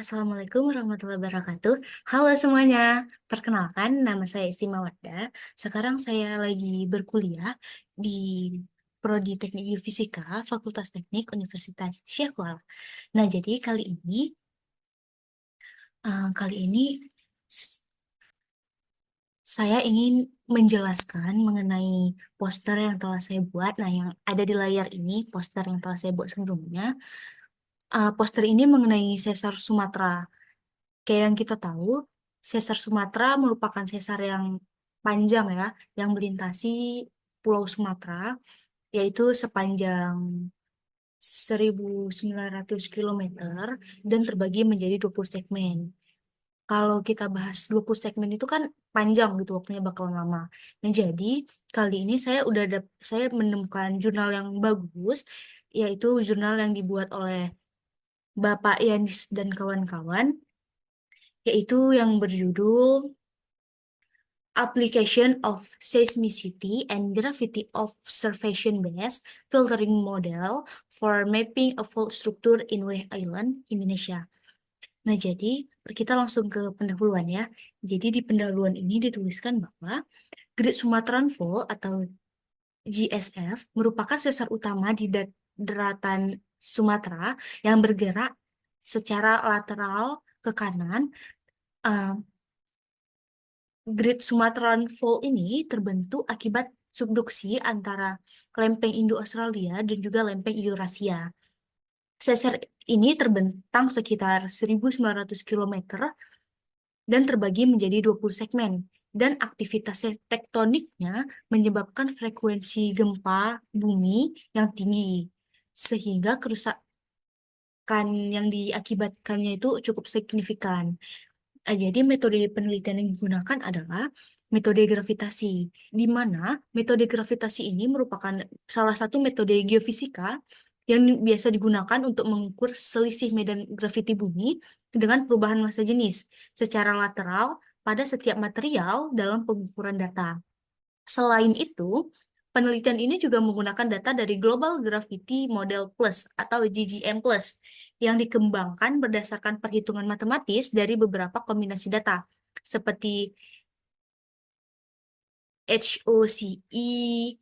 Assalamualaikum warahmatullahi wabarakatuh. Halo semuanya, perkenalkan nama saya Istimawarda. Sekarang saya lagi berkuliah di Prodi Teknik Geofisika, Fakultas Teknik Universitas Syahkuala. Nah, jadi kali ini s- saya ingin menjelaskan mengenai poster yang telah saya buat. Nah, yang ada di layar ini poster yang telah saya buat sebelumnya. Poster ini mengenai sesar Sumatera. Kayak yang kita tahu, sesar Sumatera merupakan sesar yang panjang ya, yang melintasi Pulau Sumatera, yaitu sepanjang 1.900 kilometer dan terbagi menjadi 20 segmen. Kalau kita bahas 20 segmen itu kan panjang gitu, waktunya bakal lama. Nah, jadi kali ini saya menemukan jurnal yang bagus, yaitu jurnal yang dibuat oleh Bapak Yanis dan kawan-kawan, yaitu yang berjudul Application of Seismicity and Gravity Observation-Based Filtering Model for Mapping a Fault Structure in Weh Island, Indonesia. Nah, jadi kita langsung ke pendahuluan ya. Jadi di pendahuluan ini dituliskan bahwa Great Sumatran Fault atau GSF merupakan sesar utama di daratan Sumatera yang bergerak secara lateral ke kanan. eh, Great Sumatran Fault ini terbentuk akibat subduksi antara lempeng Indo-Australia dan juga lempeng Eurasia. Sesar ini terbentang sekitar 1.900 kilometer dan terbagi menjadi 20 segmen. Dan aktivitas tektoniknya menyebabkan frekuensi gempa bumi yang tinggi, sehingga kerusakan yang diakibatkannya itu cukup signifikan. Jadi metode penelitian yang digunakan adalah metode gravitasi, di mana metode gravitasi ini merupakan salah satu metode geofisika yang biasa digunakan untuk mengukur selisih medan graviti bumi dengan perubahan massa jenis secara lateral pada setiap material dalam pengukuran data. Selain itu, penelitian ini juga menggunakan data dari Global Gravity Model Plus atau GGM Plus yang dikembangkan berdasarkan perhitungan matematis dari beberapa kombinasi data seperti HOCE,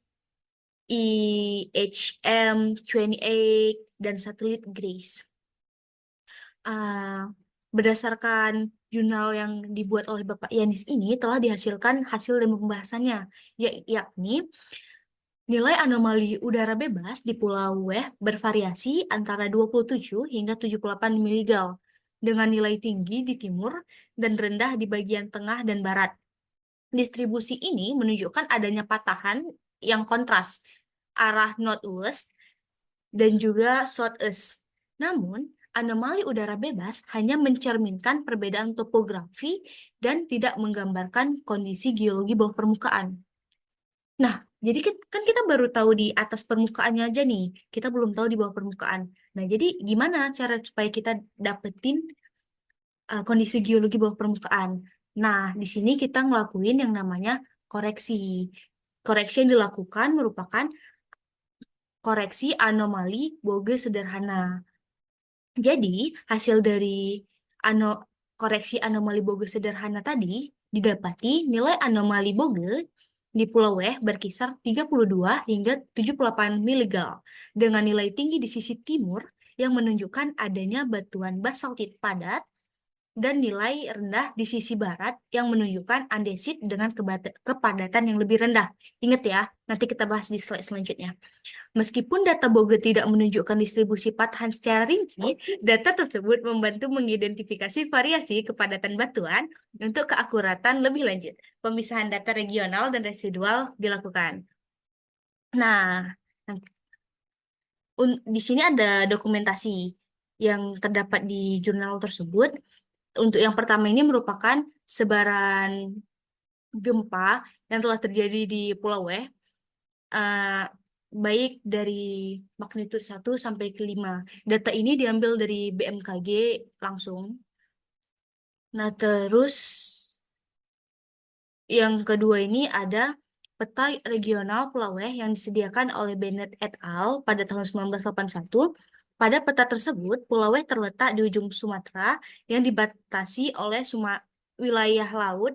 EHM28, dan satelit GRACE. Ah, Berdasarkan jurnal yang dibuat oleh Bapak Yanis ini telah dihasilkan hasil dari pembahasannya, yakni nilai anomali udara bebas di Pulau Weh bervariasi antara 27 hingga 78 miligal, dengan nilai tinggi di timur dan rendah di bagian tengah dan barat. Distribusi ini menunjukkan adanya patahan yang kontras, arah northwest dan juga southeast. Namun, anomali udara bebas hanya mencerminkan perbedaan topografi dan tidak menggambarkan kondisi geologi bawah permukaan. Nah, jadi kan kita baru tahu di atas permukaannya aja nih. Kita belum tahu di bawah permukaan. Nah, jadi gimana cara supaya kita dapetin kondisi geologi bawah permukaan? Nah, di sini kita ngelakuin yang namanya koreksi. Koreksi yang dilakukan merupakan koreksi anomali Boge sederhana. Jadi, hasil dari ano koreksi anomali Boge sederhana tadi didapati nilai anomali Boge di Pulau Weh berkisar 32 hingga 78 miligal dengan nilai tinggi di sisi timur yang menunjukkan adanya batuan basaltit padat dan nilai rendah di sisi barat yang menunjukkan andesit dengan kepadatan yang lebih rendah. Ingat ya, nanti kita bahas di slide selanjutnya. Meskipun data Boge tidak menunjukkan distribusi patahan secara rinci, data tersebut membantu mengidentifikasi variasi kepadatan batuan untuk keakuratan lebih lanjut. Pemisahan data regional dan residual dilakukan. Nah, di sini ada dokumentasi yang terdapat di jurnal tersebut. Untuk yang pertama ini merupakan sebaran gempa yang telah terjadi di Pulau Weh, eh, baik dari magnitud 1 sampai ke 5. Data ini diambil dari BMKG langsung. Nah, terus yang kedua ini ada peta regional Pulau Weh yang disediakan oleh Bennett et al. Pada tahun 1981 Pada peta tersebut, Pulau W terletak di ujung Sumatera yang dibatasi oleh wilayah laut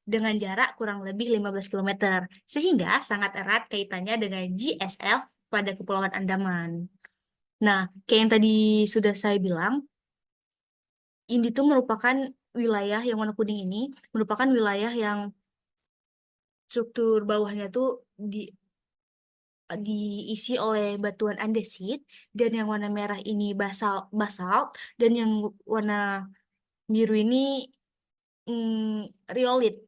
dengan jarak kurang lebih 15 kilometer, sehingga sangat erat kaitannya dengan GSF pada Kepulauan Andaman. Nah, kayak yang tadi sudah saya bilang, ini tuh merupakan wilayah yang warna kuning ini, merupakan wilayah yang struktur bawahnya tuh di diisi oleh batuan andesit, dan yang warna merah ini basalt, dan yang warna biru ini riolit.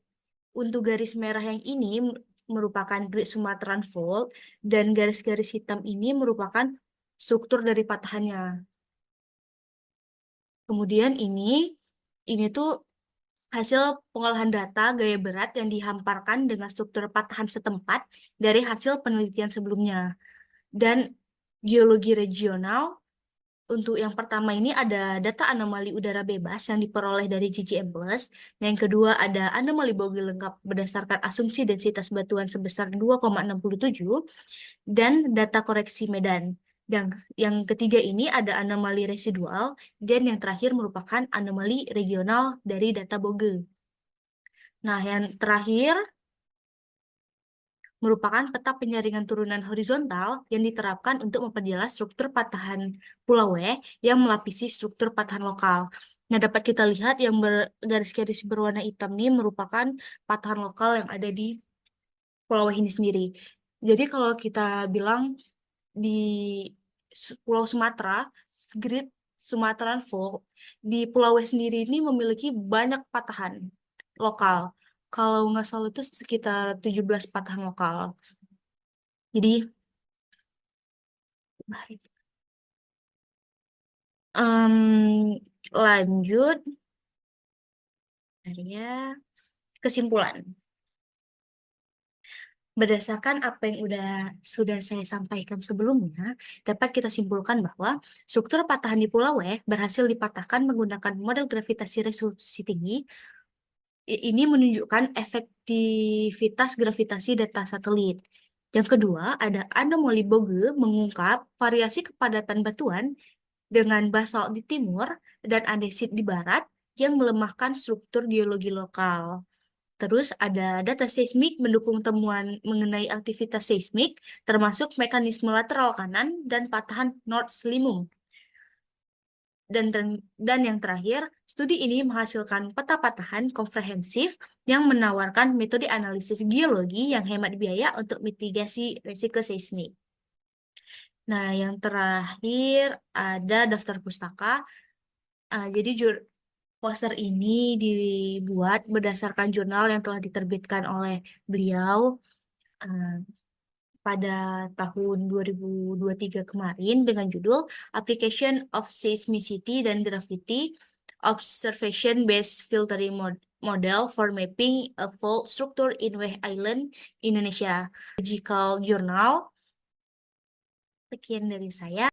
Untuk garis merah yang ini merupakan Great Sumatran Fault, dan garis-garis hitam ini merupakan struktur dari patahannya. Kemudian ini tuh hasil pengolahan data gaya berat yang dihamparkan dengan struktur patahan setempat dari hasil penelitian sebelumnya. Dan geologi regional, untuk yang pertama ini ada data anomali udara bebas yang diperoleh dari GGM+. Dan yang kedua ada anomali Bogel lengkap berdasarkan asumsi densitas batuan sebesar 2,67 dan data koreksi medan. Dan yang ketiga ini ada anomali residual, dan yang terakhir merupakan anomali regional dari data Bogel. Nah, yang terakhir merupakan peta penyaringan turunan horizontal yang diterapkan untuk memperjelas struktur patahan Pulau W yang melapisi struktur patahan lokal. Nah, dapat kita lihat yang garis-garis berwarna hitam ini merupakan patahan lokal yang ada di Pulau W ini sendiri. Jadi kalau kita bilang di Pulau Sumatera, Great Sumatran Fault, di Pulau W sendiri ini memiliki banyak patahan lokal. Kalau nggak salah itu sekitar 17 patahan lokal. Jadi, lanjut ya kesimpulan. Berdasarkan apa yang sudah saya sampaikan sebelumnya, dapat kita simpulkan bahwa struktur patahan di Pulau W berhasil dipatahkan menggunakan model gravitasi resolusi tinggi. Ini menunjukkan efektivitas gravitasi data satelit. Yang kedua, ada anomali Bogue mengungkap variasi kepadatan batuan dengan basalt di timur dan andesit di barat yang melemahkan struktur geologi lokal. Terus ada data seismik mendukung temuan mengenai aktivitas seismik, termasuk mekanisme lateral kanan dan patahan North Slimum. Dan yang terakhir, studi ini menghasilkan peta patahan komprehensif yang menawarkan metode analisis geologi yang hemat biaya untuk mitigasi risiko seismik. Nah, yang terakhir ada daftar pustaka. Jadi poster ini dibuat berdasarkan jurnal yang telah diterbitkan oleh beliau eh, pada tahun 2023 kemarin dengan judul Application of Seismicity dan Gravity Observation Based Filtering Model for Mapping a Fault Structure in Weh Island, Indonesia. Geological Journal. Sekian dari saya.